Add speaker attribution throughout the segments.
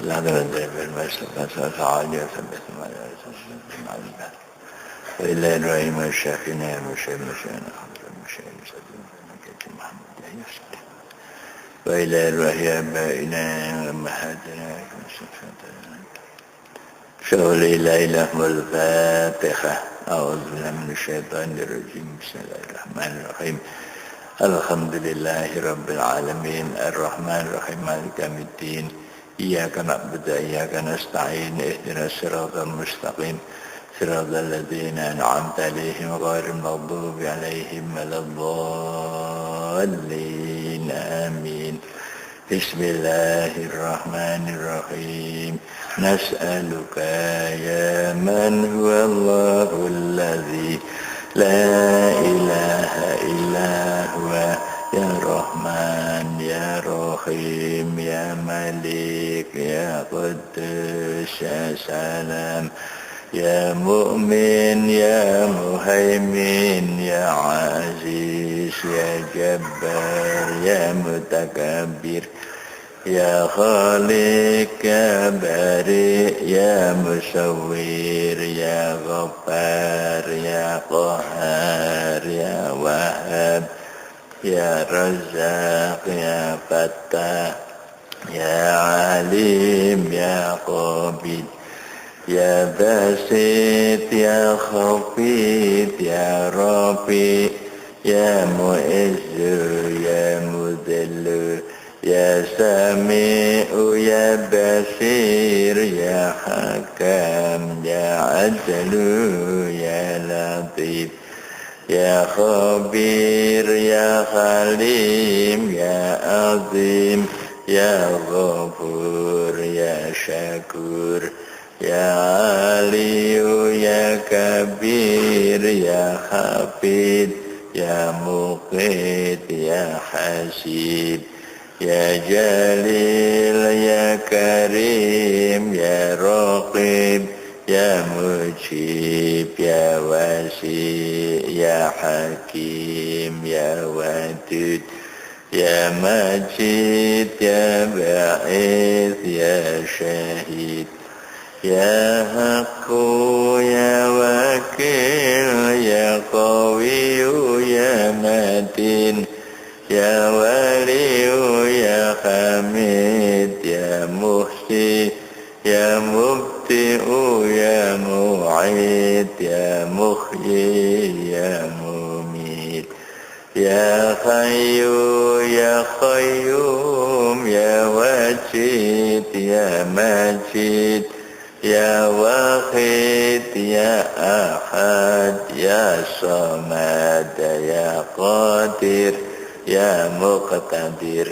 Speaker 1: لا تنزل بالمسلمة عالية ثبت ما لا وإلا إبراهيم الشافينا المشير مشينا حمد المشير مسلم كتب محمد يسر وإلى إبراهيم بائنا ومحاتنا شغل إلى إله الفاتحة أعوذ بالله من الشيطان الرجيم بسم الله الرحمن الرحيم الحمد لله رب العالمين الرحمن الرحيم مالك يوم الدين إياك نعبد وإياك نستعين اهدنا الصراط المستقيم صراط الذين أنعمت عليهم غير المغضوب عليهم ولا الضالين آمين بسم الله الرحمن الرحيم نسألك يا من هو الله الذي لا إله إلا هو يا رحمن يا رحيم يا ملك يا قدوس يا سلام يا مؤمن يا مهيمن يا عزيز يا جبار يا متكبر يا خالق يا بارئ يا مصور يا غفار يا قهار يا وهاب يا رزاق يا فتاح يا عليم يا قابل يا باسط يا خفيض يا رافع يا معز يا مذل يا سميع يا بصير يا حكم يا عدل يا لطيف يا خبير يا حليم يا عظيم يا غفور يا شكور يا علي يا كبير يا حفيظ يا مقيت يا حسيب يا جليل يا كريم يا رقيب يا مجيب يا وسيع يا حكيم يا ودود يا مجيد يا بعيد يا شهيد يا حق يا وكيل يا قوي يا متين يا ولي يا حميد يا محيي يا مبدئ يا معيد يا محيي يا مميت يا حي يا قيوم يا واجد يا مجيد يا واحد يا أحد يا صمد يا قادر يا مقتدر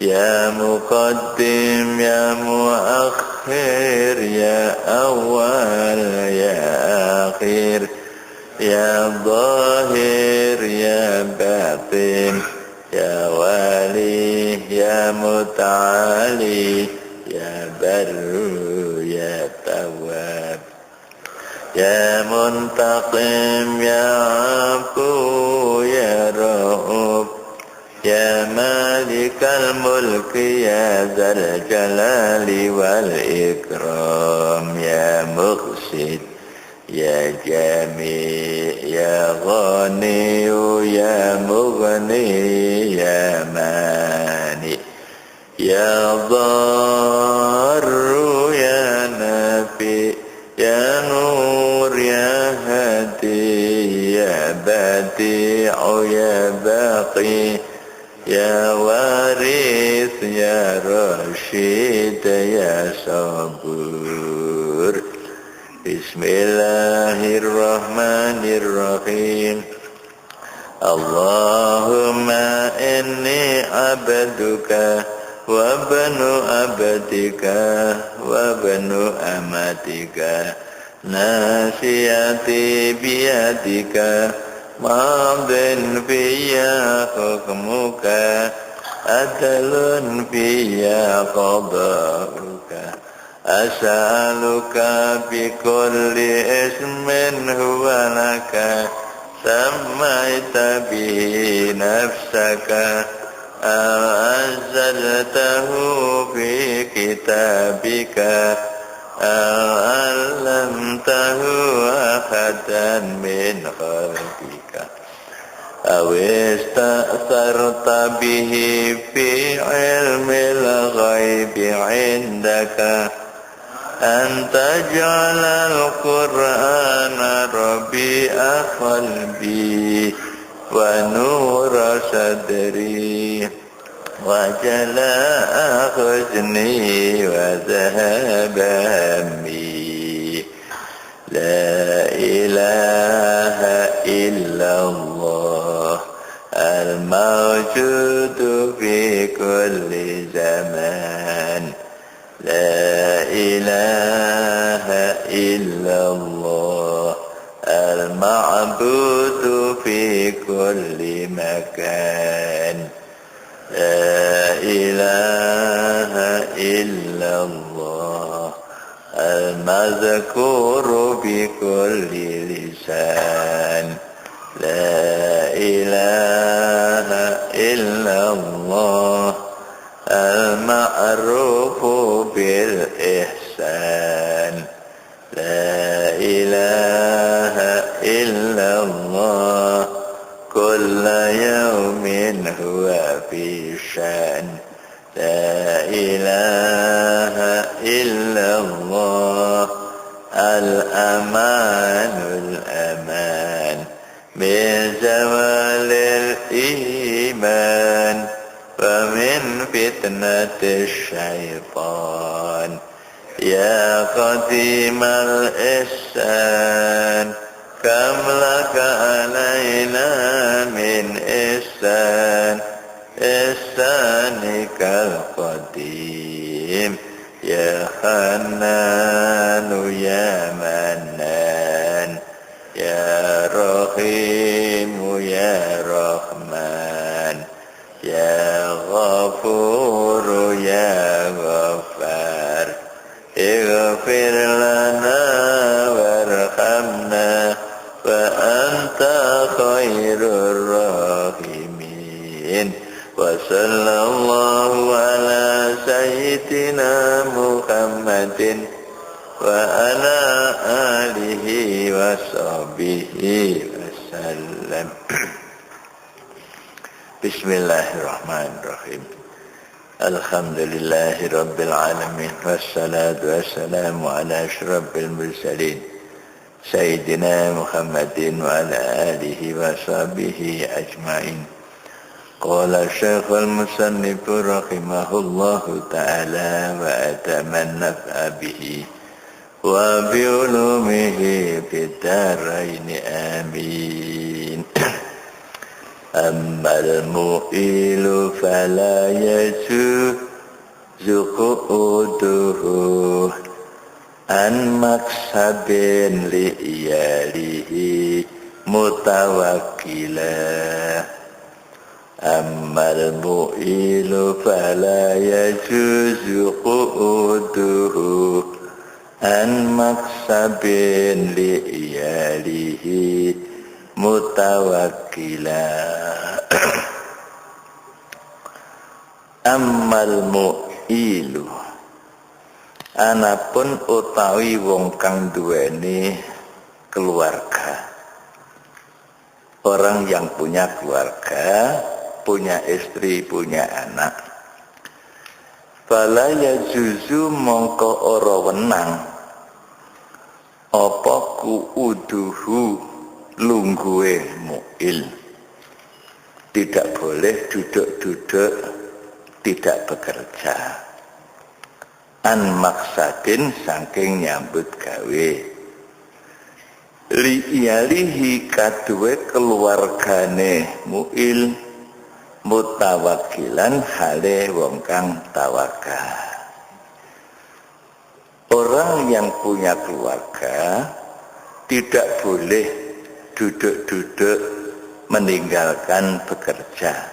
Speaker 1: يا مقدم يا مؤخر يا أول يا آخر يا ظاهر يا باطن يا والي يا متعالي يا بر يا تواب يا منتقم يا عفو يا رؤوف يا مالك الملك يا ذا الجلال والإكرام يا مقسط يا جميع يا غني يا مغني يا مانع يا ضار يا نافع يا نور يا هادي يا بديع يا باقي يا وارث يا رشيد يا صبور بسم الله الرحمن الرحيم اللهم إني عبدك وابن عبدك وابن أمتك ناسيتي بيدك ماض في حكمك عدل في قضاؤك أسألك بكل اسم هو لك سميت به نفسك أنزلته في كتابك علمته أحدا من خلقك أو استأثرت به في علم الغيب عندك أن تجعل القرآن ربيع قلبي ونور صدري وجلاء حزني وذهاب همي لا إله إلا الله الموجود في كل زمان لا إله إلا الله المعبود في كل مكان لا إله إلا الله المذكور بكل لسان لا إله إلا الله المعروف بالإحسان لا إله إلا الله كل يوم هو في شأن لا إله إلا الله الأمان الأمان من زوال الإيمان ومن فتنة الشيطان يا قديم الإحسان كم لك علينا من إحسان إحسانك القديم يا حنان يا منان يا رحيم يا رحمن يا غفور يا غفار اغفر لنا وارحمنا وأنت خير الراحمين وصلى الله على سيدنا محمد وعلى آله وصحبه وسلم. Bismillahirrahmanirrahim. Alhamdulillahi Rabbil Alamin. Wassalatu wassalamu ala asyrafil mursalin Sayyidina Muhammadin wa ala alihi wa sahbihi ajma'in. Qala Syekhul Musannif rahimahullahu ta'ala wa atamanna bihi wa bi'ulumihi fid-daraini amin. Ammal mu'ilu fala yajuzu qu'uduhu an maksabin li'iyalihi mutawakkila. Ammal mu'ilu fala yajuzu qu'uduhu an maksabin li'iyalihi mutawakkila. Ammal mu'ilu anapun utawi wong kang duweni keluarga, orang yang punya keluarga, punya istri, punya anak, fala yajuzu mongko ora wenang apa kuuduhu lungguhe mu'il, tidak boleh duduk-duduk tidak bekerja an maksadin saking nyambut gawe li iyalihi kaduwe keluargane mu'il mutawakkilan hale wong kang tawakal. Orang yang punya keluarga tidak boleh duduk-duduk meninggalkan bekerja.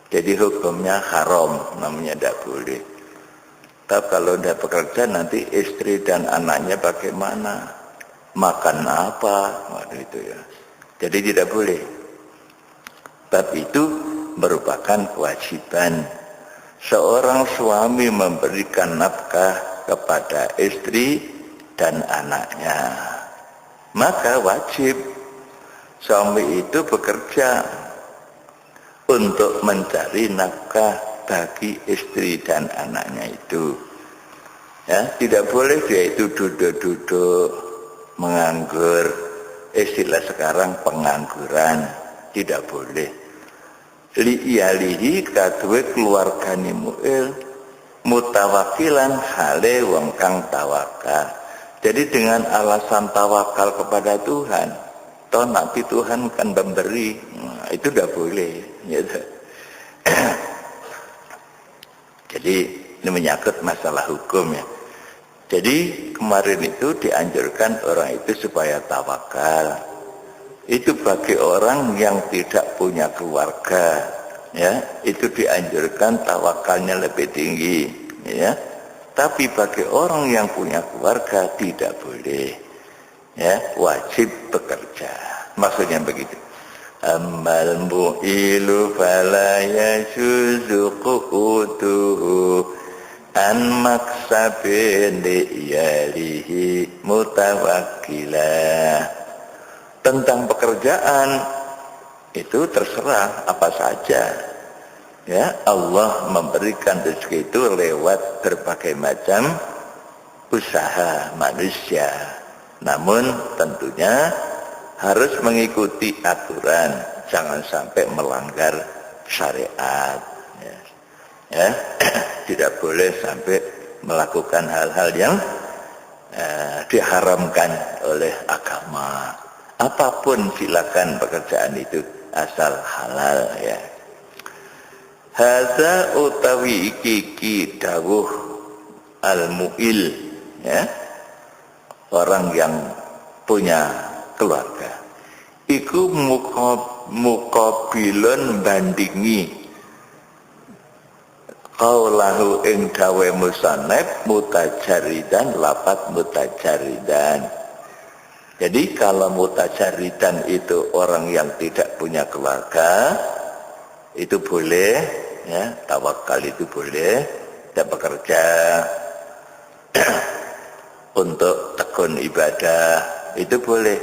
Speaker 1: Jadi hukumnya haram, namanya tidak boleh. Tapi kalau tidak bekerja nanti istri dan anaknya bagaimana? Makan apa? Waduh itu ya. Jadi tidak boleh. Bab itu merupakan kewajiban. Seorang suami memberikan nafkah kepada istri dan anaknya, maka wajib suami itu bekerja untuk mencari nafkah bagi istri dan anaknya itu. Ya, tidak boleh dia itu duduk-duduk menganggur, istilah sekarang pengangguran, tidak boleh. Li'iyalihi kadue keluargane mu'il mutawakilan hale wong kang tawakal. Jadi dengan alasan tawakal kepada Tuhan, toh nanti Tuhan kan memberi, itu tidak boleh gitu. Jadi ini menyangkut masalah hukum ya. Jadi kemarin itu dianjurkan orang itu supaya tawakal. Itu bagi orang yang tidak punya keluarga, ya, itu dianjurkan tawakalnya lebih tinggi, ya. Tapi bagi orang yang punya keluarga tidak boleh, ya, wajib bekerja. Maksudnya begitu. Amal mu'ilu fala yajuzu qu'uduhu an maksabin liyalihi mutawakkilah. Tentang pekerjaan itu terserah apa saja, ya. Allah memberikan rezeki itu lewat berbagai macam usaha manusia, namun tentunya harus mengikuti aturan, jangan sampai melanggar syariat, ya. Ya. Tidak boleh sampai melakukan hal-hal yang diharamkan oleh agama. Apapun silakan pekerjaan itu asal halal, ya. Hadza utawi iki dawuh al-mu'il, ya, orang yang punya keluarga. Iku muqabilun bandingi qaulahu ing dawe musannaf mutajaridan lapat mutajaridan. Jadi kalau mutajaridan itu orang yang tidak punya keluarga, itu boleh, ya, tawakal itu boleh, tidak bekerja untuk tekun ibadah, itu boleh,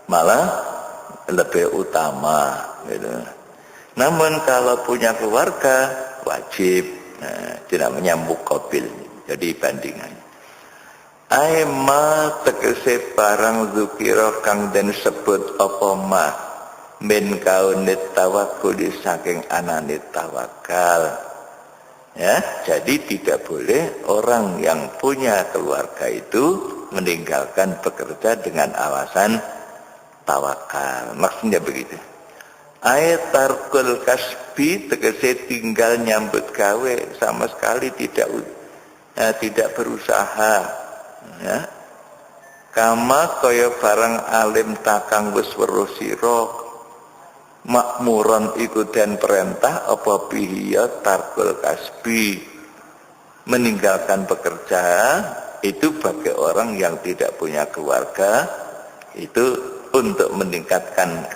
Speaker 1: malah lebih utama, gitu. Namun kalau punya keluarga, wajib, tidak menyambut qabil, jadi bandingan. Aima tegese barang zukira kang den sebut apa ma min kaunit tawakkul saking anane tawakal, ya. Jadi tidak boleh orang yang punya keluarga itu meninggalkan bekerja dengan alasan tawakal. Maksudnya begitu. Tarkul kasbi tegese tinggal nyambut gawe, sama sekali tidak berusaha, ya. Kama kaya barang alim takang wis weruh sira makmuran iku den perintah apa bihiya tarkul kasbi, meninggalkan bekerja itu bagi orang yang tidak punya keluarga, itu untuk meningkatkan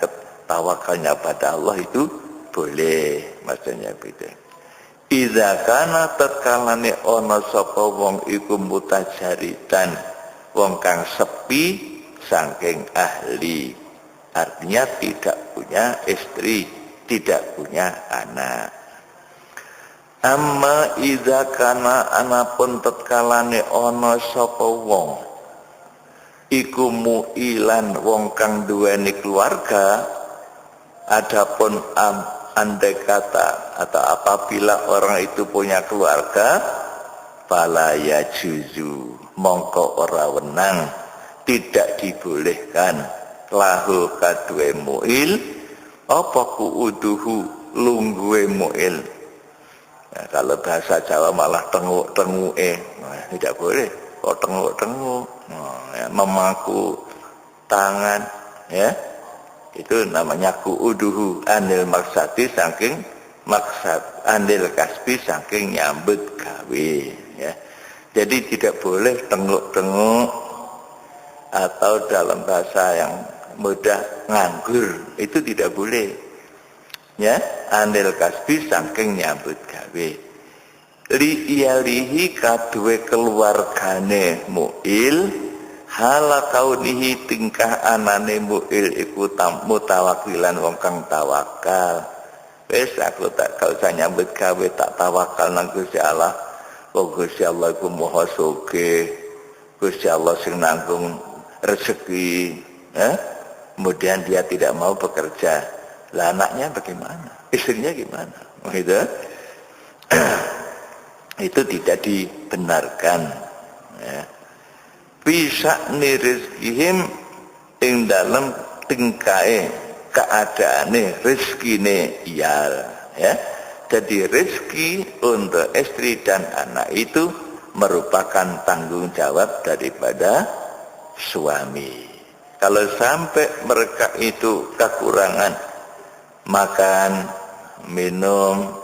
Speaker 1: tawakalnya pada Allah itu boleh, maksudnya beda. Idza kana tatkalane ana sapa wong iku mutajaridan, wong kang sepi saking ahli, artinya tidak punya istri, tidak punya anak. Amma idza kana anapun tatkalane ana sapa wong iku muilan, wong kang duweni keluarga, adapun andai kata atau apabila orang itu punya keluarga, fala yajuzu mongko ora wenang, tidak dibolehkan lahu kadue mu'il apa kuuduhu lungguhe mu'il. Nah, kalau bahasa Jawa malah tenguk-tenguke, tidak boleh. Kok tenguk-tenguk, ya, memaku tangan, ya. Itu namanya kuuduhu anil maksadi saking maksad, anil kasbi saking nyambut gawe, ya. Jadi tidak boleh tenguk-tenguk, atau dalam bahasa yang mudah nganggur, itu tidak boleh. ya, anil kasbi saking nyambut gawe. Li iyalihi kaduwe keluargane mu'il hala kaunihi tingkah anane mu'il iku mutawakilan wong kang tawakal. Wis aku tak gak usah nyambut gawe, tak tawakal nang Gusti Allah. Wong Gusti Allah iku maha sugih. Gusti Allah sing nanggung rezeki, ya. Kemudian dia tidak mau bekerja. Lah anaknya bagaimana? Istrinya gimana? Gitu. Itu tidak dibenarkan, ya. Bisa nirizkihim ing dalam tingkae keadaane rezekine iyal, ya. Jadi rezeki untuk istri dan anak itu merupakan tanggung jawab daripada suami. Kalau sampai mereka itu kekurangan makan, minum,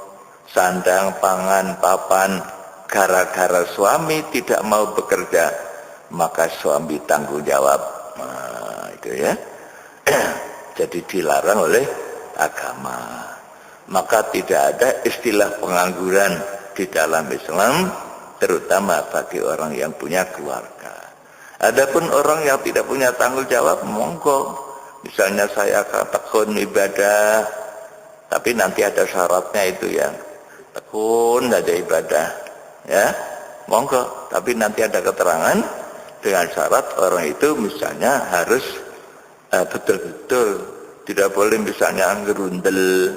Speaker 1: sandang, pangan, papan, gara-gara suami tidak mau bekerja, maka suami tanggung jawab. Nah, itu ya. Jadi dilarang oleh agama. Maka tidak ada istilah pengangguran di dalam Islam, terutama bagi orang yang punya keluarga. Adapun orang yang tidak punya tanggung jawab, monggo. Misalnya saya tekun ibadah, tapi nanti ada syaratnya itu ya. Tekun ada ibadah, ya, monggo. Tapi nanti ada keterangan dengan syarat orang itu misalnya harus betul-betul tidak boleh misalnya gerundel,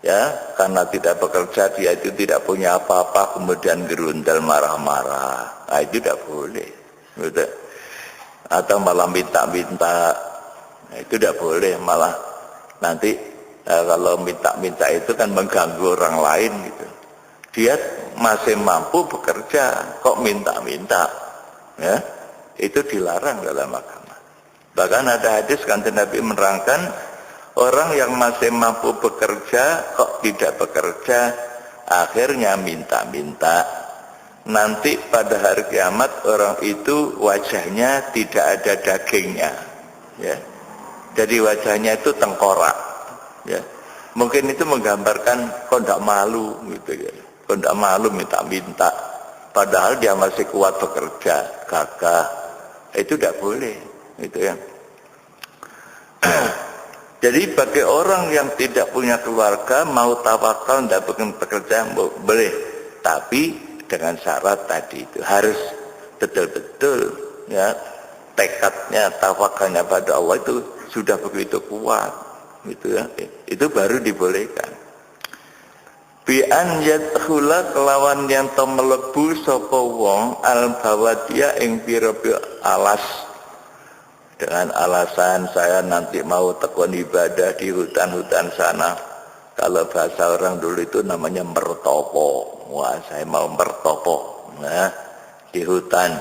Speaker 1: ya, karena tidak bekerja dia itu tidak punya apa-apa kemudian gerundel marah-marah. Nah, itu tidak boleh, gitu. Atau malah minta-minta, nah, itu tidak boleh, malah nanti. Kalau minta-minta itu kan mengganggu orang lain gitu. Dia masih mampu bekerja, kok minta-minta, ya, itu dilarang dalam agama. Bahkan ada hadis Kanjeng Nabi menerangkan orang yang masih mampu bekerja kok tidak bekerja, akhirnya minta-minta. Nanti pada hari kiamat orang itu wajahnya tidak ada dagingnya, ya. Jadi wajahnya itu tengkorak. Ya, mungkin itu menggambarkan kok tidak malu gitu ya, kok tidak malu minta-minta, padahal dia masih kuat bekerja, gagah, itu tidak boleh, gitu ya. Jadi bagi orang yang tidak punya keluarga mau tawakal tidak bekerja boleh, tapi dengan syarat tadi itu harus betul-betul ya tekadnya tawakalnya pada Allah itu sudah begitu kuat. Gitu ya, itu baru dibolehkan. Bi an yadkhula kelawan yang to mlebu sapa wong al bawadia ing pira-pira alas, dengan alasan saya nanti mau tekun ibadah di hutan-hutan sana. Kalau bahasa orang dulu itu namanya mertopo. Wah, saya mau mertopo, nah, di hutan.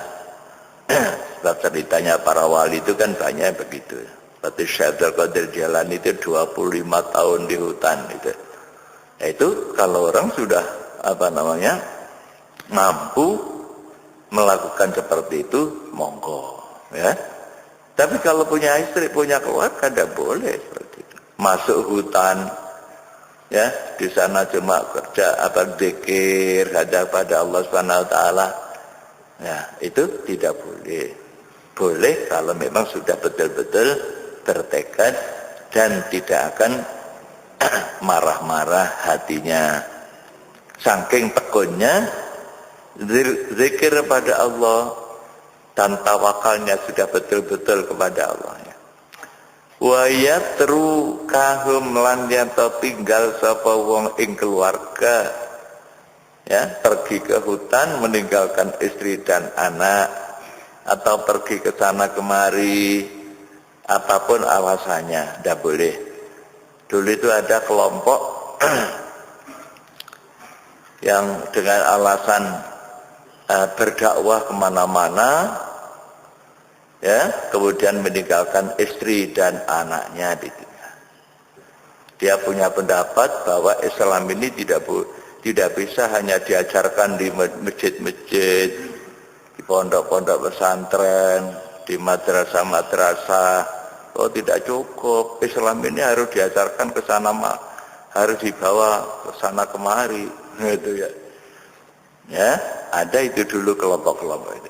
Speaker 1: Sebab ceritanya para wali itu kan banyak begitu. Seperti Syekh Abdul Qadir Jailani itu 25 tahun di hutan itu. Ya, itu kalau orang sudah mampu melakukan seperti itu, monggo, ya. Tapi kalau punya istri, punya keluarga, tidak boleh seperti itu. Masuk hutan, ya, di sana cuma kerja zikir hanya pada Allah Subhanahu Wa Taala. Ya, itu tidak boleh. Boleh kalau memang sudah betul-betul bertekad dan tidak akan marah-marah hatinya. Saking tekunnya zikir pada Allah dan tawakalnya sudah betul-betul kepada Allah. Wa yatru kahum lan yanto tinggal sapa wong ing keluarga, ya, pergi ke hutan meninggalkan istri dan anak, atau pergi ke sana kemari, apapun alasannya, tidak boleh. Dulu itu ada kelompok yang dengan alasan berdakwah kemana-mana, ya, kemudian meninggalkan istri dan anaknya. Dia punya pendapat bahwa Islam ini tidak bisa hanya diajarkan di masjid-masjid, di pondok-pondok pesantren, di madrasah-madrasah. Oh, tidak cukup. Islam ini harus diajarkan ke sana harus dibawa ke sana kemari, gitu ya. Ya, ada itu dulu kelompok-kelompok itu.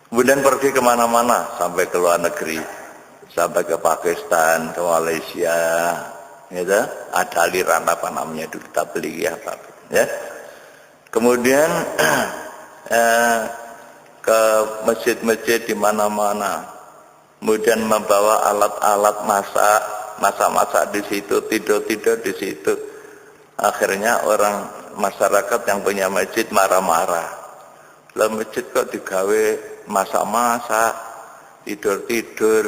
Speaker 1: Kemudian pergi kemana-mana, sampai ke luar negeri, sampai ke Pakistan, ke Malaysia, gitu. Ada aliran apa namanya dulu, tabligh apa, ya. Kemudian ke masjid-masjid di mana-mana, kemudian membawa alat-alat masak di situ, tidur di situ. Akhirnya orang masyarakat yang punya masjid marah-marah. Lah masjid kok digawe masak-masak, tidur,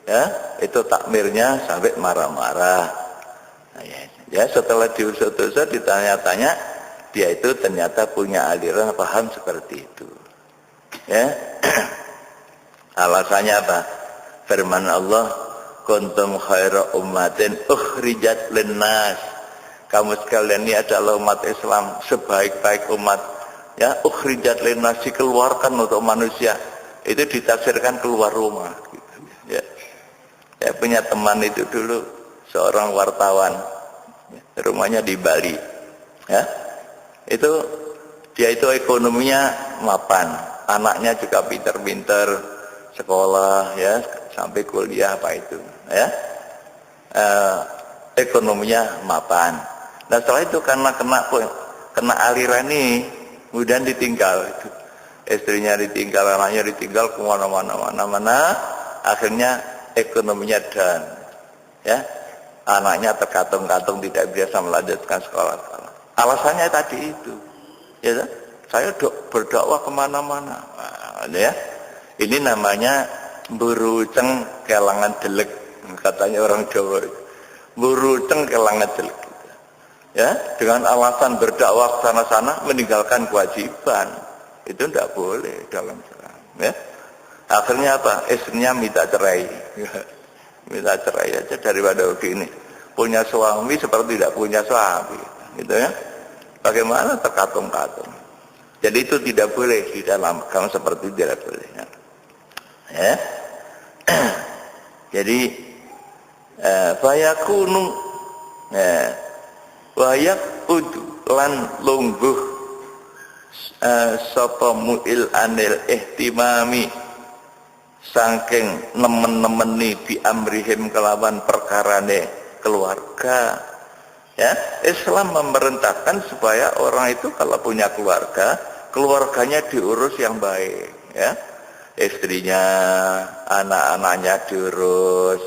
Speaker 1: ya, itu takmirnya sampai marah-marah. Nah, ya setelah diusut-usut ditanya-tanya, dia itu ternyata punya aliran paham seperti itu. Ya. Alasannya apa? Firman Allah, kuntum khaira ummatin ukhrijat linnas. Kamu sekalian ini adalah umat Islam, sebaik-baik umat. Ya, ukhrijat linnas, dikeluarkan untuk manusia. Itu ditafsirkan keluar rumah. Gitu. Ya. Saya punya teman itu dulu, seorang wartawan. Rumahnya di Bali. Ya. Dia itu ekonominya mapan. Anaknya juga pinter-pinter, sekolah, ya, sampai kuliah apa itu. Ya. Ekonominya mapan. Nah setelah itu karena kena aliran ini, kemudian ditinggal itu. Istrinya ditinggal, anaknya ditinggal, kemana-mana, akhirnya ekonominya down, ya, anaknya terkatung-katung tidak bisa melanjutkan sekolah. Alasannya tadi itu, ya, saya berdakwah kemana-mana, ya, ini namanya buruceng kelangan delek, katanya orang Jawa, buruceng kelangan delek. Ya, dengan alasan berdakwah sana-sana meninggalkan kewajiban, itu tidak boleh dalam Islam. Ya, akhirnya apa? Istrinya minta cerai, minta cerai aja daripada begini. Punya suami seperti tidak punya suami, gitu ya. Bagaimana terkatung-katung? Jadi itu tidak boleh di dalam agama, seperti itu tidak boleh. Ya, jadi fayakunu, ya. Wayak udu lan lungguh sapa mu'il anil ihtimami saking nemen-nemeni bi amrihim kelawan perkarane keluarga. Ya, Islam memerintahkan supaya orang itu kalau punya keluarga, keluarganya diurus yang baik, ya. Istrinya, anak-anaknya diurus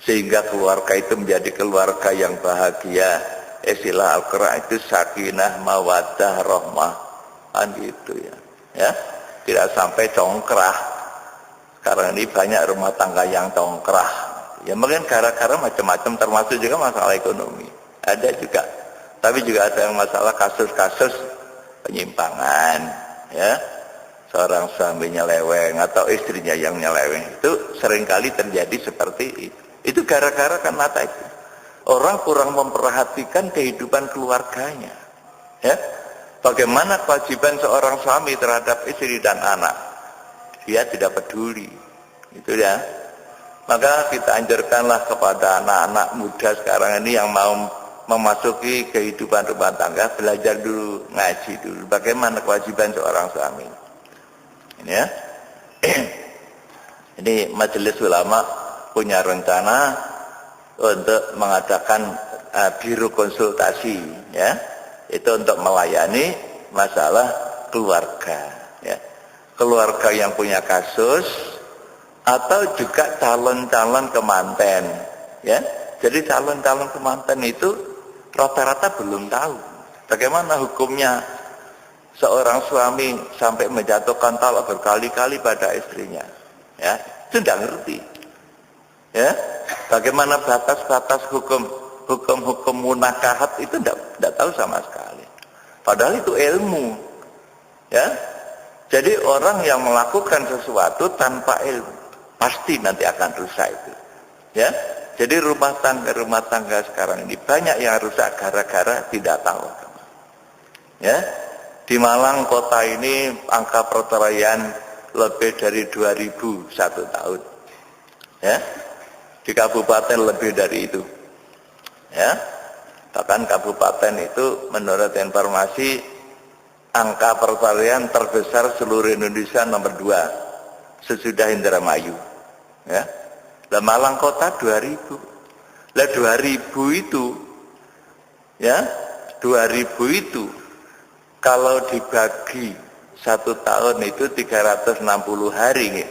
Speaker 1: sehingga keluarga itu menjadi keluarga yang bahagia. Istilah Al-Quran itu sakinah, mawaddah, rahmah, kan gitu ya. Ya, tidak sampai congkrah. Sekarang ini banyak rumah tangga yang congkrah. Ya mungkin gara-gara macam-macam, termasuk juga masalah ekonomi. Ada juga, tapi juga ada yang masalah kasus-kasus penyimpangan. Ya, seorang suami nyeleweng atau istrinya yang nyeleweng, itu seringkali terjadi seperti itu. Itu gara-gara karena itu. Orang kurang memperhatikan kehidupan keluarganya. Ya, bagaimana kewajiban seorang suami terhadap istri dan anak? Dia tidak peduli, gitu ya. Maka kita anjurkanlah kepada anak-anak muda sekarang ini yang mau memasuki kehidupan rumah tangga, belajar dulu, ngaji dulu. Bagaimana kewajiban seorang suami? Ini ya. Ini Majelis Ulama punya rencana untuk mengadakan biro konsultasi, ya, itu untuk melayani masalah keluarga, ya, keluarga yang punya kasus atau juga calon-calon kemanten, ya. Jadi calon-calon kemanten itu rata-rata belum tahu bagaimana hukumnya seorang suami sampai menjatuhkan talak berkali-kali pada istrinya, ya, itu tidak ngerti. Ya, bagaimana batas-batas hukum munakahat itu tidak tahu sama sekali. Padahal itu ilmu. Ya, jadi orang yang melakukan sesuatu tanpa ilmu pasti nanti akan rusak itu. Ya, jadi rumah tangga sekarang ini banyak yang rusak gara-gara tidak tahu. Ya, di Malang kota ini angka perceraian lebih dari 2.000 satu tahun. Ya. Di kabupaten lebih dari itu. Ya, bahkan kabupaten itu menurut informasi angka perceraian terbesar seluruh Indonesia nomor 2 sesudah Indramayu. Ya, lah Malang Kota 2000. Lah 2000 itu, ya 2000 itu kalau dibagi 1 tahun itu 360 hari.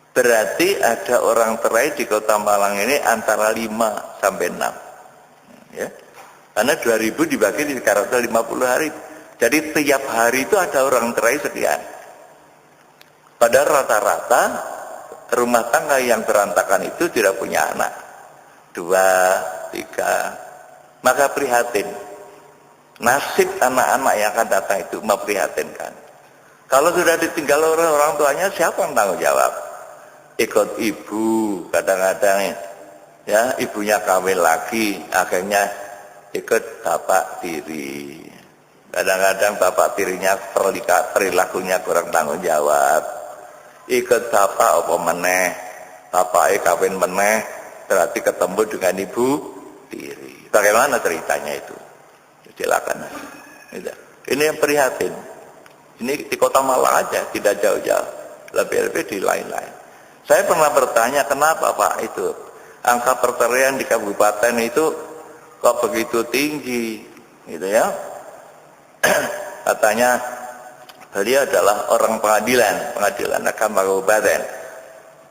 Speaker 1: Berarti ada orang cerai di Kota Malang ini antara 5 sampai 6. Ya. Karena 2000 dibagi 350 hari. Jadi tiap hari itu ada orang cerai sekian. Padahal rata-rata rumah tangga yang berantakan itu tidak punya anak. 2, 3. Maka prihatin. Nasib anak-anak yang akan datang itu memprihatinkan. Kalau sudah ditinggal orang tuanya, siapa yang tanggung jawab? Ikut ibu, kadang-kadang ya ibunya kawin lagi, akhirnya ikut bapak tiri. Kadang-kadang bapak tirinya perilakunya kurang tanggung jawab. Ikut bapak apa meneh, bapaknya kawin meneh, berarti ketemu dengan ibu tiri. Bagaimana ceritanya itu? Silakan. Ini yang prihatin. Ini di Kota Malang aja, tidak jauh-jauh. Lebih-lebih di lain-lain. Saya pernah bertanya, kenapa Pak itu angka perceraian di kabupaten itu kok begitu tinggi, gitu ya? Katanya beliau adalah orang pengadilan agama kabupaten.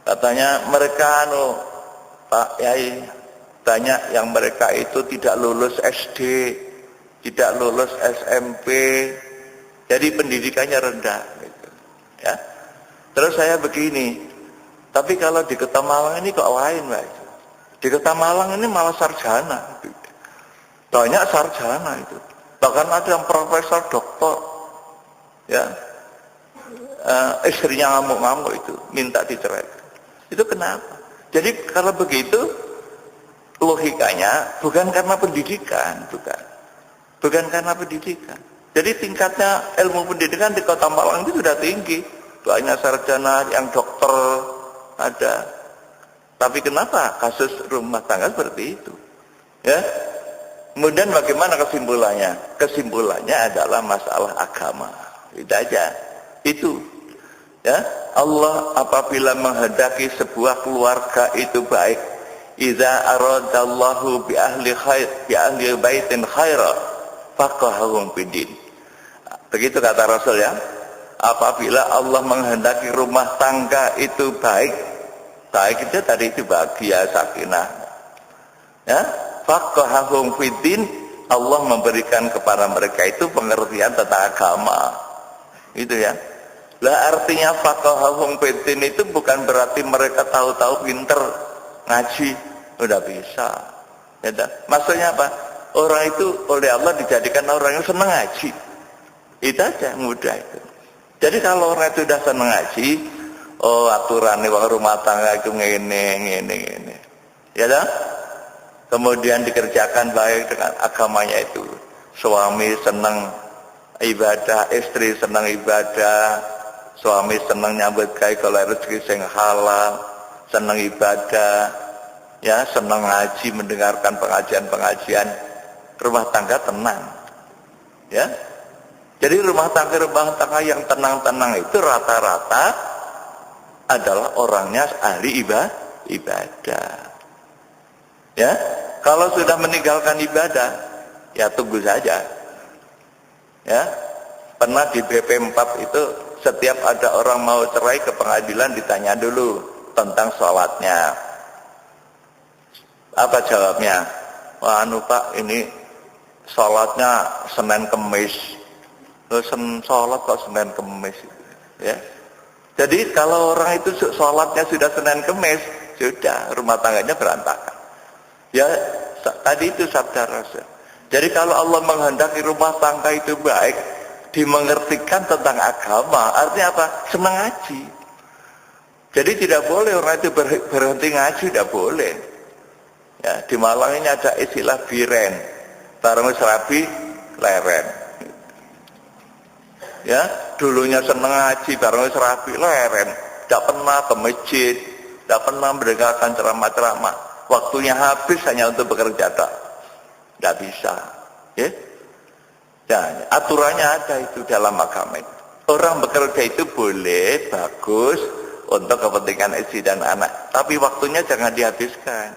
Speaker 1: Katanya mereka Pak Yai, banyak yang mereka itu tidak lulus SD, tidak lulus SMP, jadi pendidikannya rendah, gitu. Ya. Terus saya begini, tapi kalau di Kota Malang ini kok lain, Pak. Di Kota Malang ini malah sarjana, banyak sarjana itu, bahkan ada yang profesor, doktor, ya, istrinya ngamuk-ngamuk itu, minta dicerai. Itu kenapa? Jadi kalau begitu, logikanya bukan karena pendidikan, bukan karena pendidikan. Jadi tingkatnya ilmu pendidikan di Kota Malang itu sudah tinggi. Banyak sarjana yang dokter ada. Tapi kenapa kasus rumah tangga seperti itu? Ya. Kemudian bagaimana kesimpulannya? Kesimpulannya adalah masalah agama. Itu aja. Itu. Ya. Allah apabila menghendaki sebuah keluarga itu baik, idza aradallahu bi ahli baitin khaira faqahahum fid-din. Begitu kata Rasul ya. Apabila Allah menghendaki rumah tangga itu baik itu tadi itu bahagia, sakinah. Ya, faqahahum fid-din, Allah memberikan kepada mereka itu pengertian tentang agama. Itu ya. Lah artinya faqahahum fid-din itu bukan berarti mereka tahu-tahu pinter ngaji, udah bisa. Ya, maksudnya apa? Orang itu oleh Allah dijadikan orang yang senang ngaji. Itu aja, mudah itu. Jadi kalau orang itu sudah senang ngaji, oh aturannya rumah tangga itu ngene. Ya dah? Kemudian dikerjakan baik dengan agamanya itu. Suami senang ibadah, istri senang ibadah, suami senang nyambut gawe kalau rezeki sing halal, senang ibadah, ya senang ngaji, mendengarkan pengajian, rumah tangga tenang. Ya. Jadi rumah tangga yang tenang-tenang itu rata-rata adalah orangnya ahli ibadah. Ya, kalau sudah meninggalkan ibadah, ya tunggu saja. Ya, pernah di BP 4 itu setiap ada orang mau cerai ke pengadilan ditanya dulu tentang sholatnya. Apa jawabnya? Wah, Pak, ini sholatnya Senin Kemis. Sholat kok Senin Kemis, ya. Jadi kalau orang itu sholatnya sudah Senin Kemis, sudah rumah tangganya berantakan. Ya, tadi itu sabda Rasul. Jadi kalau Allah menghendaki rumah tangga itu baik, dimengertikan tentang agama, artinya apa? Senang ngaji. Jadi tidak boleh orang itu berhenti ngaji, tidak boleh. Ya, di Malang ini ada istilah biren, barang serabi leren. Ya, dulunya senang ngaji, barang serabi leren, tidak pernah ke masjid, tidak pernah mendengarkan ceramah-ceramah. waktunya habis hanya untuk bekerja tak. Tidak bisa. Ya? Dan aturannya ada itu dalam agama. Orang bekerja itu boleh, bagus untuk kepentingan istri dan anak. Tapi waktunya jangan dihabiskan.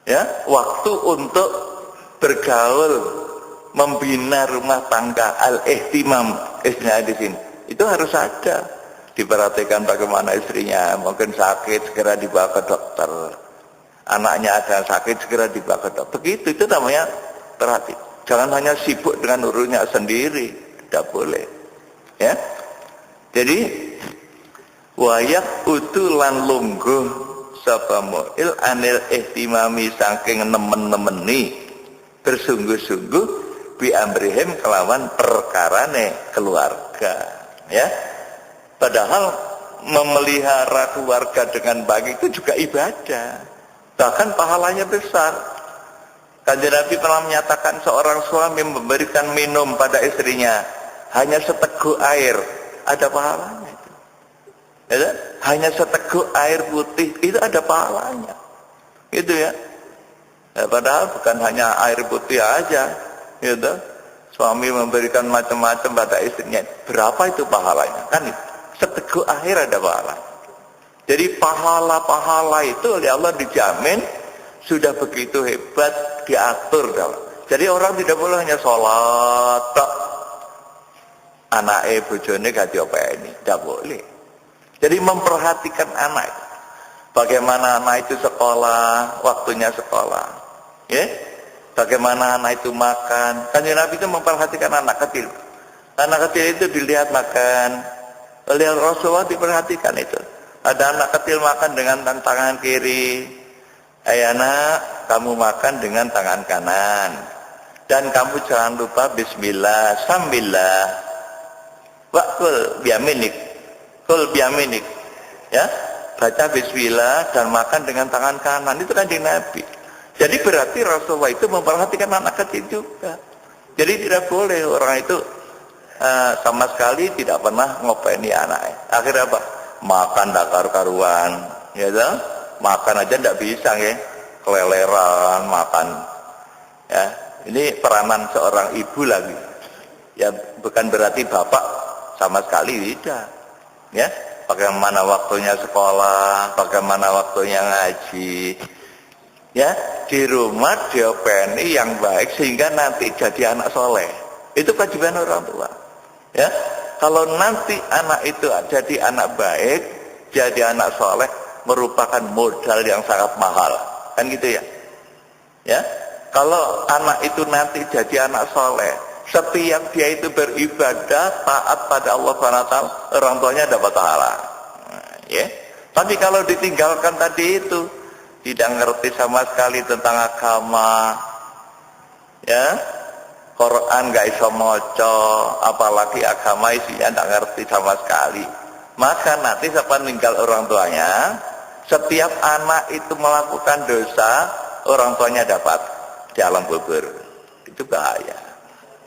Speaker 1: Ya, waktu untuk bergaul, membina rumah tangga, al-ihtimam istrinya di sini. Itu harus ada. Diperhatikan bagaimana istrinya, mungkin sakit segera dibawa ke dokter. Anaknya ada sakit segera dibawa ke dokter. Begitu itu namanya perhati. Jangan hanya sibuk dengan urusannya sendiri, tidak boleh. Ya. Jadi wayak utulan lungguh sapa mu'il anil ihtimami saking nemen-nemeni bersungguh-sungguh bi amrihim kelawan perkarane keluarga. Ya. Padahal memelihara keluarga dengan baik itu juga ibadah. Bahkan pahalanya besar. Kanjeng Nabi pernah menyatakan seorang suami memberikan minum pada istrinya hanya seteguk air, ada pahalanya itu. Ya, hanya seteguk air putih itu ada pahalanya. Gitu ya. Padahal bukan hanya air putih aja, gitu. Suami memberikan macam-macam pada istrinya. Berapa itu pahalanya? Kan seteguk air ada pahala. Jadi pahala-pahala itu oleh Allah dijamin sudah begitu hebat diatur dalam. Jadi orang tidak boleh hanya sholat tok. Anake bojone gak diopeni, tidak boleh. Jadi memperhatikan anak. Bagaimana anak itu sekolah, waktunya sekolah. Ya? Bagaimana anak itu makan. Kanjeng Nabi itu memperhatikan anak kecil. Anak kecil itu dilihat makan. Oleh Rasulullah diperhatikan itu. Ada anak kecil makan dengan tangan kiri. Anak, kamu makan dengan tangan kanan. Dan kamu jangan lupa bismillah, sambillah. Wakul biaminik. Kul biaminik. Ya, baca bismillah dan makan dengan tangan kanan. Itu Kanjeng Nabi. Jadi berarti Rasulullah itu memperhatikan anak kecil juga. Jadi tidak boleh orang itu sama sekali tidak pernah ngopeni anaknya. Akhirnya apa? Makan dakar karuan, ya toh? Makan aja tidak bisa ya, keleleran makan. Ya, ini peranan seorang ibu lagi. Ya, bukan berarti bapak sama sekali tidak. Ya, bagaimana waktunya sekolah, bagaimana waktunya ngaji. Ya, di rumah diopeni yang baik sehingga nanti jadi anak soleh. Itu kewajiban orang tua. Ya, kalau nanti anak itu jadi anak baik, jadi anak soleh, merupakan modal yang sangat mahal, kan gitu ya? Ya, kalau anak itu nanti jadi anak soleh, setiap dia itu beribadah taat pada Allah SWT, orang tuanya dapat pahala. Ya, tapi kalau ditinggalkan tadi itu, tidak ngerti sama sekali tentang agama, ya. Quran gak iso maca, apalagi agama isinya gak ngerti sama sekali. Maka nanti siapa meninggal orang tuanya, setiap anak itu melakukan dosa, orang tuanya dapat di alam kubur. Itu bahaya.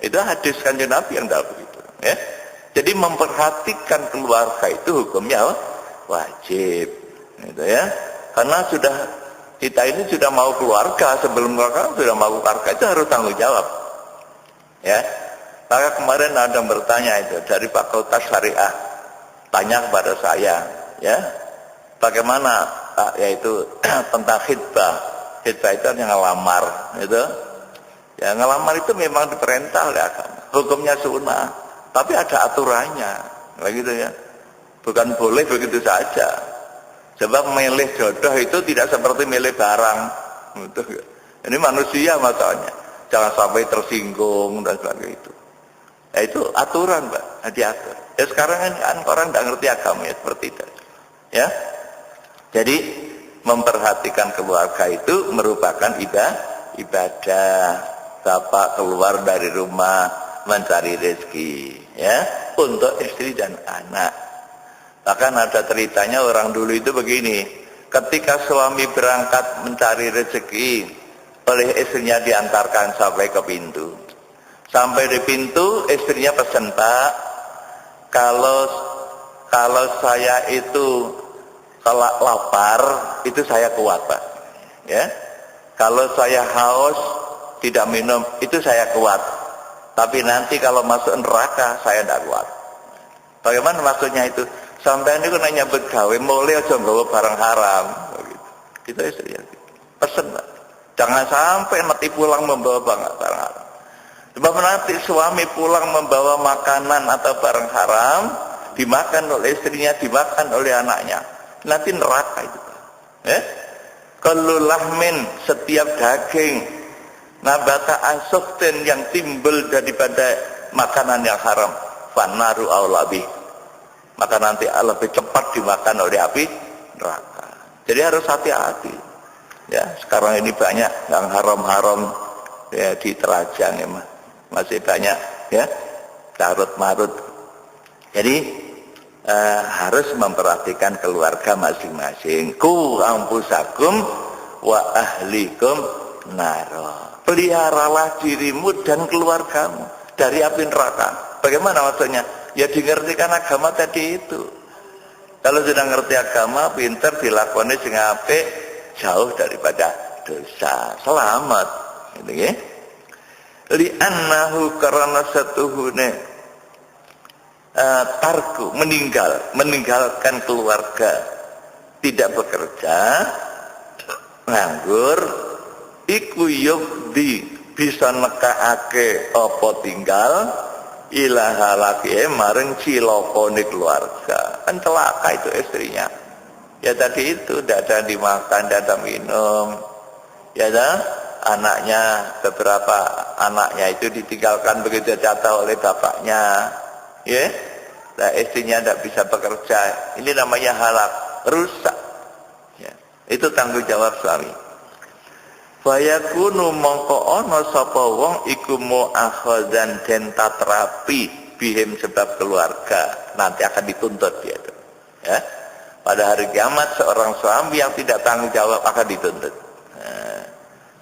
Speaker 1: Itu hadis Kanjeng Nabi yang dalam begitu. Ya. Jadi memperhatikan keluarga itu hukumnya wajib. Gitu ya. Karena kita ini sudah mau keluarga, sebelum keluarga sudah mau keluarga, itu harus tanggung jawab. Ya, maka kemarin ada yang bertanya itu dari Fakultas Syariah, tanya kepada saya, ya, bagaimana yaitu tentang khitbah. Khitbah itu yang ngelamar, gitu. Ya, ngelamar itu memang diperintah oleh agama, hukumnya sunnah, tapi ada aturannya, begitu ya. Bukan boleh begitu saja. Sebab milih jodoh itu tidak seperti milih barang, gitu. Ini manusia masalahnya. Jangan sampai tersinggung dan sebagainya itu. Ya itu aturan, Pak, diatur. Ya sekarang kan orang tidak ngerti agama ya seperti itu. Ya. Jadi memperhatikan keluarga itu merupakan ibadah. Bapak keluar dari rumah mencari rezeki, ya, untuk istri dan anak. Bahkan ada ceritanya orang dulu itu begini, ketika suami berangkat mencari rezeki, oleh istrinya diantarkan sampai ke pintu. Sampai di pintu, istrinya pesan, Pak, kalau saya itu kalau lapar, itu saya kuat, Pak. Ya, kalau saya haus tidak minum itu saya kuat. Tapi nanti kalau masuk neraka saya tidak kuat. Bagaimana maksudnya itu? Sampai ini nanya begawe mulai aja nggawa barang haram. Gitu. Kita istri pesen. Jangan sampai mati pulang membawa barang haram. Sebab nanti suami pulang membawa makanan atau barang haram, dimakan oleh istrinya, dimakan oleh anaknya. Nanti neraka itu. Kullu lahmin, setiap daging, nabata asuktin yang timbul daripada makanan yang haram, fanaru aulabi, maka nanti lebih cepat dimakan oleh api neraka. Jadi harus hati-hati. Ya, sekarang ini banyak yang haram-haram ya di Terajang ya, masih banyak ya carut marut. Jadi harus memperhatikan keluarga masing-masing. Ku ampusakum wa ahlikum naro. Peliharalah dirimu dan keluargamu dari api neraka. Bagaimana maksudnya? Ya dimengertikan agama tadi itu. Kalau sudah ngerti agama, pinter dilakoni sing apik, jauh daripada dosa, selamat. Gitu ya. Li'annahu karena satuhune tarku, meninggalkan keluarga, tidak bekerja, nganggur, iku yukdi bisa nekaake apa tinggal ilaha laki maring cilokone keluarga. Kan celaka itu istrinya. Ya tadi itu tidak ada dimakan, tidak ada minum. Ya dah, anaknya, beberapa anaknya itu ditinggalkan begitu jatuh oleh bapaknya. Ya, nah, istrinya tidak bisa bekerja. Ini namanya halak, rusak. Ya, itu tanggung jawab suami. Fayakunu mongko ono sapa wong iku mu'akhadzan den terapi bihim sebab keluarga, nanti akan dituntut dia itu. Ya. Pada hari kiamat seorang suami yang tidak tanggung jawab akan dituntut. Nah,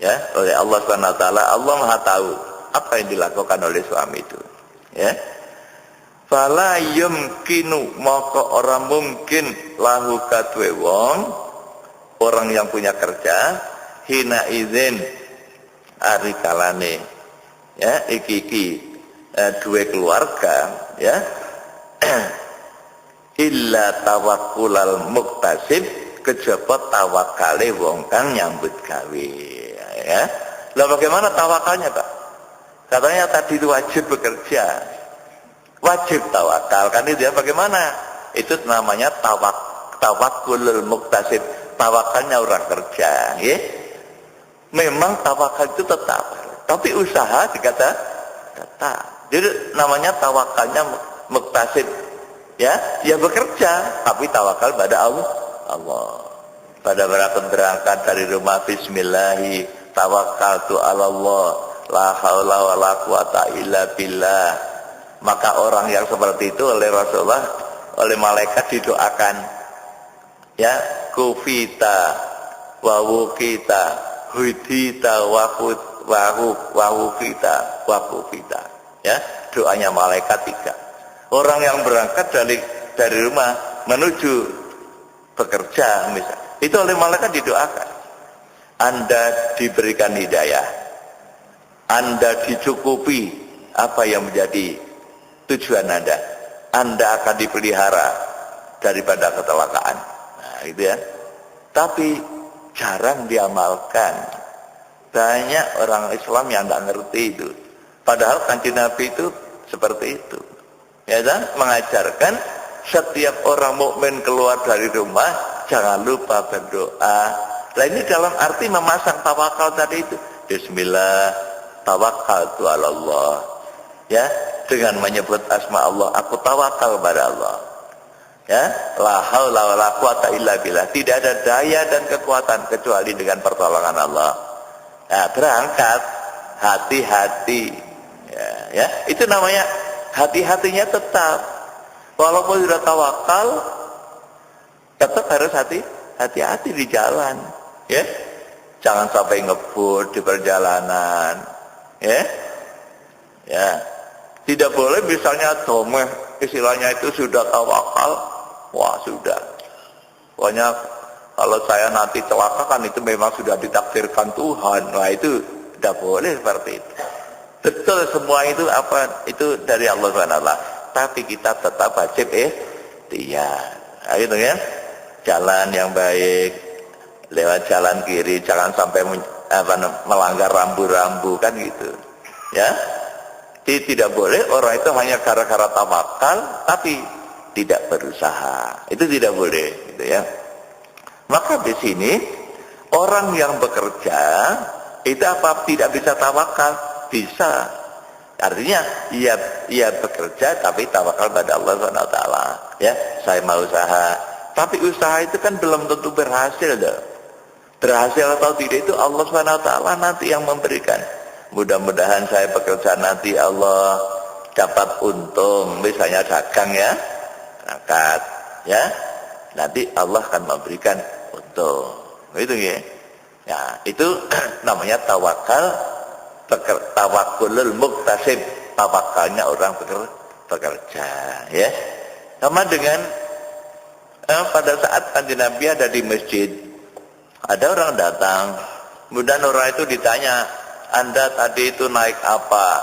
Speaker 1: ya, oleh Allah Subhanahu wa taala. Allah Maha tahu apa yang dilakukan oleh suami itu. Ya. Fala yumkinu, maka orang mungkin lahu katwe wong, orang yang punya kerja, hina izin ari kalane ya iki dua keluarga ya illa tawakkulal muktasib, kejaba tawakale wong kang nyambut gawe ya. Lah bagaimana tawakalnya, Pak? Katanya tadi itu wajib bekerja, wajib tawakal kan itu ya. Bagaimana? Itu namanya tawakkulul muktasib, tawakalnya orang kerja ya. Memang tawakal itu tetap, tapi usaha dikata tetap. Jadi namanya tawakalnya muktasib ya, ya bekerja tapi tawakal pada Allah. Pada berangkat dari rumah bismillahi tawakkaltu 'ala Allah la haula wala quwata illa billah. Maka orang yang seperti itu oleh Rasulullah, oleh malaikat didoakan ya, kufita wa wukita hudita wa kufita ya. Doanya malaikat 3. Orang yang berangkat dari rumah menuju bekerja misal, itu oleh malaikat didoakan, Anda diberikan hidayah, Anda dicukupi apa yang menjadi tujuan Anda akan dipelihara daripada kecelakaan. Nah, itu ya. Tapi jarang diamalkan. Banyak orang Islam yang tidak ngerti itu. Padahal Kanjeng Nabi itu seperti itu. Ya kan? Mengajarkan setiap orang mukmin keluar dari rumah jangan lupa berdoa. Nah ini dalam arti memasang tawakal tadi itu. Bismillah, tawakkaltu 'ala Allah. Ya, dengan menyebut asma Allah, aku tawakal pada Allah. Ya, la haula wala quwata illa billah. Tidak ada daya dan kekuatan kecuali dengan pertolongan Allah. Nah, berangkat hati-hati. Ya, itu namanya hati-hatinya tetap. Walaupun sudah tawakal, tetap harus hati-hati di jalan. Ya, jangan sampai ngebut di perjalanan. Ya, ya, tidak boleh misalnya domeh, istilahnya itu sudah tawakal. Wah sudah, pokoknya Kalau saya nanti celaka kan itu memang sudah ditakdirkan Tuhan. Nah itu tidak boleh seperti itu. Betul semua itu apa? Itu dari Allah SWT. Tapi kita tetap wajib ikhtiar. Nah, gitu ya. Jalan yang baik, lewat jalan kiri, jangan sampai melanggar rambu-rambu kan gitu. Ya. Tidak boleh orang itu hanya gara-gara tawakal tapi tidak berusaha. Itu tidak boleh, gitu ya. Maka di sini orang yang bekerja itu apa tidak bisa tawakal? Bisa. Artinya ia bekerja tapi tawakal pada Allah SWT. Ya, saya mau usaha. Tapi usaha itu kan belum tentu berhasil dah. Berhasil atau tidak itu Allah SWT nanti yang memberikan. Mudah-mudahan saya bekerja nanti Allah dapat untung, misalnya dagang ya, zakat, ya. Nanti Allah akan memberikan untung. Itu ya. Ya, itu namanya tawakal, tawakulul muktasib, tawakalnya orang bekerja, ya. Sama dengan pada saat Kanjeng Nabi ada di masjid, ada orang datang, kemudian orang itu ditanya, Anda tadi itu naik apa?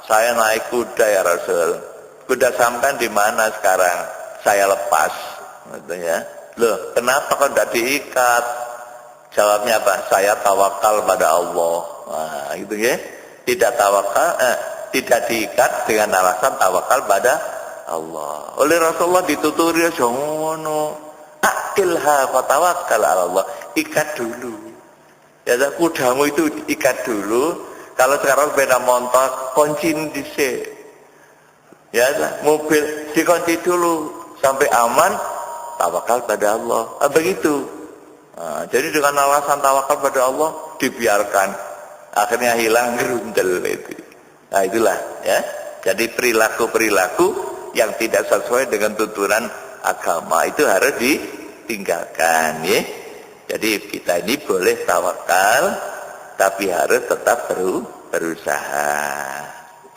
Speaker 1: Saya naik kuda ya Rasul. Kuda sampean di mana sekarang? Saya lepas. Katanya, loh, kenapa kok tidak diikat? Jawabnya apa? Saya tawakal pada Allah. Nah, gitu ya. Tidak tawakal, tidak diikat dengan alasan tawakal pada Allah. Oleh Rasulullah dituturi jangono. Akilha wa tawakkal ala Allah. Ikat dulu. Ya, kudamu itu ikat dulu. Kalau sekarang sepeda motor, kunci dhisik. Ya, mobil dikunci dulu sampai aman, tawakal pada Allah. Begitu. Nah, jadi dengan alasan tawakal pada Allah dibiarkan, akhirnya hilang gerundel itu. Nah, itulah ya. Jadi perilaku-perilaku yang tidak sesuai dengan tuntunan agama itu harus ditinggalkan, ya. Jadi kita ini boleh tawakal, tapi harus tetap berusaha.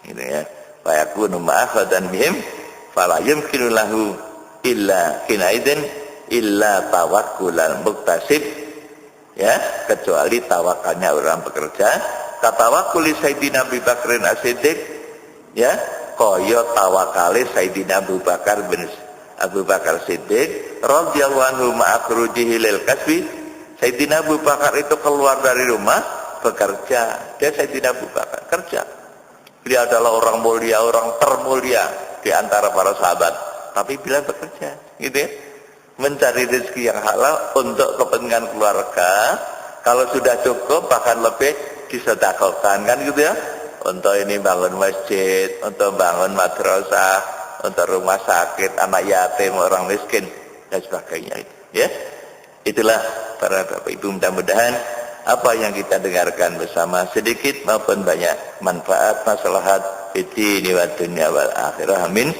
Speaker 1: Gitu ya. Fa yakunu ma'akhadan bihim fala yumkinu lahu illa hinaidin illa tawakkulal muktasib. Ya, kecuali tawakalnya orang bekerja. Katawakkuli Sayyidina Abu Bakrin As-Siddiq, ya, kaya tawakale Sayyidina Abu Bakar Siddiq radhiyallahu anhu ma'akhrujihi lil kasbi. Sayyidina Abu Bakar itu keluar dari rumah bekerja. Dia Sayyidina Abu Bakar kerja. Dia adalah orang mulia, orang termulia di antara para sahabat. Tapi bila bekerja, gitu ya, mencari rezeki yang halal untuk kepentingan keluarga. Kalau sudah cukup bahkan lebih disedekahkan, kan gitu ya. Untuk ini bangun masjid, untuk bangun madrasah, untuk rumah sakit, anak yatim, orang miskin dan sebagainya. Ya, itulah para Bapak Ibu, mudah-mudahan apa yang kita dengarkan bersama sedikit maupun banyak manfaat maslahat fid-dini wad dunya wal akhirah. Amin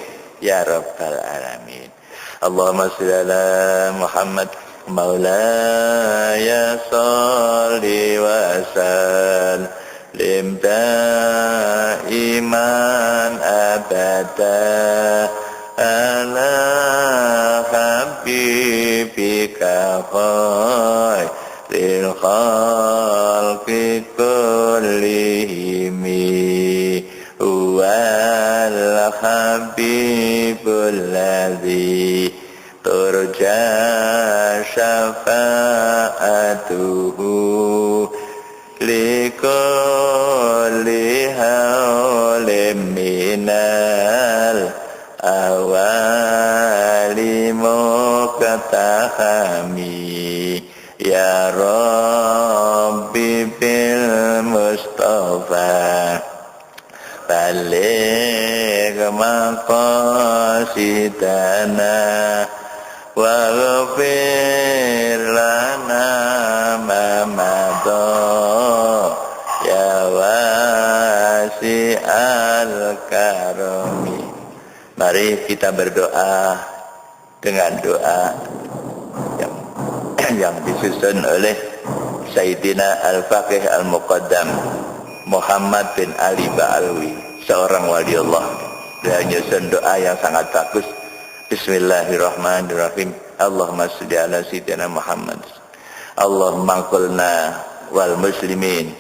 Speaker 1: ya rabbal alamin. Allahumma shalli ala Muhammad maulaya shalli wa sallim daiman abada ala habibika khairil khalqi kullihim wal habibul ladzi turja syafa'atuhu likulli hawlim minal awali muqtahami ya Rabbi bil Mustafa balik maqasidana wa ghafir lana ma madha ya wasi'al karami. Mari kita berdoa dengan doa yang disusun oleh Sayyidina Al-Faqih Al-Muqaddam Muhammad bin Ali Ba'alwi, seorang wali Allah. Dia menyusun doa yang sangat bagus. Bismillahirrahmanirrahim. Allahumma sholli ala sayyidina Muhammad Allahumma qulna wal muslimin.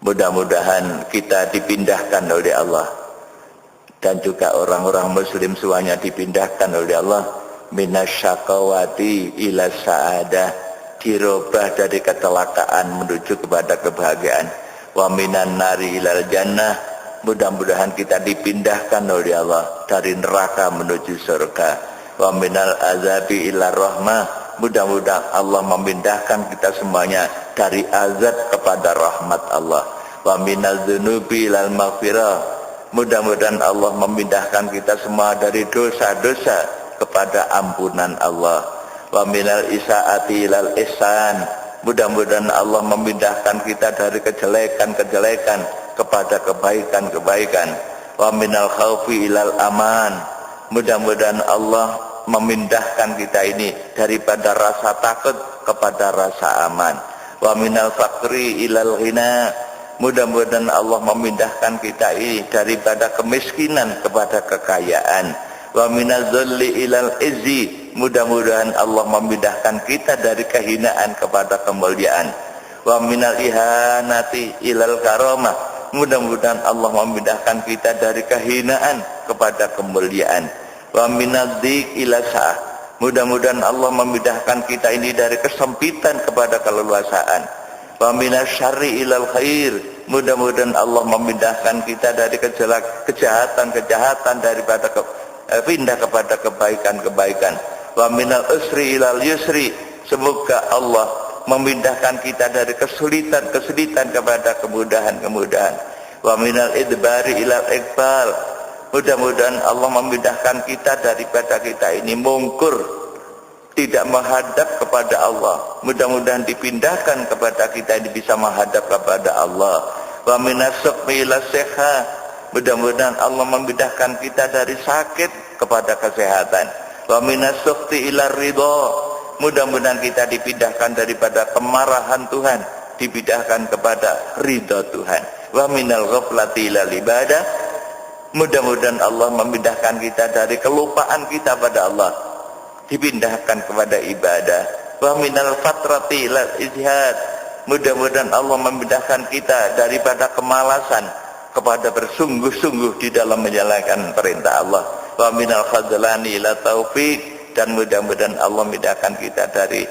Speaker 1: Mudah-mudahan kita dipindahkan oleh Allah dan juga orang-orang muslim semuanya dipindahkan oleh Allah minasyaqawati ila sa'adah, dirubah dari kecelakaan menuju kepada kebahagiaan. Wa minan nari ilal jannah, mudah-mudahan kita dipindahkan oleh Allah dari neraka menuju surga. Wa minal azabi ila rahmah, mudah-mudahan Allah memindahkan kita semuanya dari azab kepada rahmat Allah. Wa minal dzunubi ilal maghfirah, mudah-mudahan Allah memindahkan kita semua dari dosa-dosa kepada ampunan Allah. Wa minal isaati ilal ihsan, mudah-mudahan Allah memindahkan kita dari kejelekan-kejelekan kepada kebaikan-kebaikan. Wa minal khaufi ilal aman, mudah-mudahan Allah memindahkan kita ini daripada rasa takut kepada rasa aman. Wa minal faqri ilal ghina, mudah-mudahan Allah memindahkan kita ini daripada kemiskinan kepada kekayaan. Wa minaz zulli ilal izzi, mudah-mudahan Allah memindahkan kita dari kehinaan kepada kemuliaan. Wa minal ihanati ilal karamah, mudah-mudahan Allah memindahkan kita dari kehinaan kepada kemuliaan. Wa minadzik ila sa'ah, mudah-mudahan Allah memindahkan kita ini dari kesempitan kepada keleluasaan. Wa minasyarri ilal khair, mudah-mudahan Allah memindahkan kita dari kejahatan-kejahatan daripada pindah kepada kebaikan-kebaikan. Wa minal usri ilal yusri, semoga Allah memindahkan kita dari kesulitan-kesulitan kepada kemudahan-kemudahan. Wa minal idbari ilal iqbal, mudah-mudahan Allah memindahkan kita daripada kita ini mungkur, tidak menghadap kepada Allah, mudah-mudahan dipindahkan kepada kita ini bisa menghadap kepada Allah. Wa minas suqmi ila seha, mudah-mudahan Allah memindahkan kita dari sakit kepada kesehatan. Wa minas suqti ila ridha, mudah-mudahan kita dipindahkan daripada kemarahan Tuhan, dipindahkan kepada ridha Tuhan. Wa minal ghaflati ila ibadah, mudah-mudahan Allah memindahkan kita dari kelupaan kita pada Allah, dipindahkan kepada ibadah. Wa minal fatrati ila ijtihad, mudah-mudahan Allah memindahkan kita daripada kemalasan kepada bersungguh-sungguh di dalam menjalankan perintah Allah. Wa minal khadzlani ila taufik, dan mudah-mudahan Allah memindahkan kita dari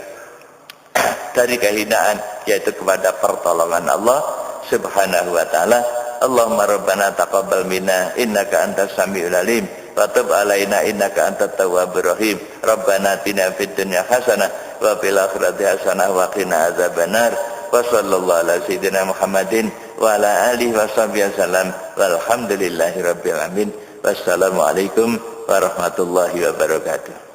Speaker 1: kehinaan, yaitu kepada pertolongan Allah Subhanahu wa taala. Allahumma rabbana taqabbal minna innaka antas samiul alim wa tub alaina innaka antat tawwabur rahim. Rabbana atina fid dunya hasanah wa fil akhirati hasanah wa qina adzabannar. Wa sallallahu ala sayyidina Muhammadin wa ala alihi washabihi wasallam walhamdulillahi rabbil alamin. Wassalamu alaikum warahmatullahi wabarakatuh.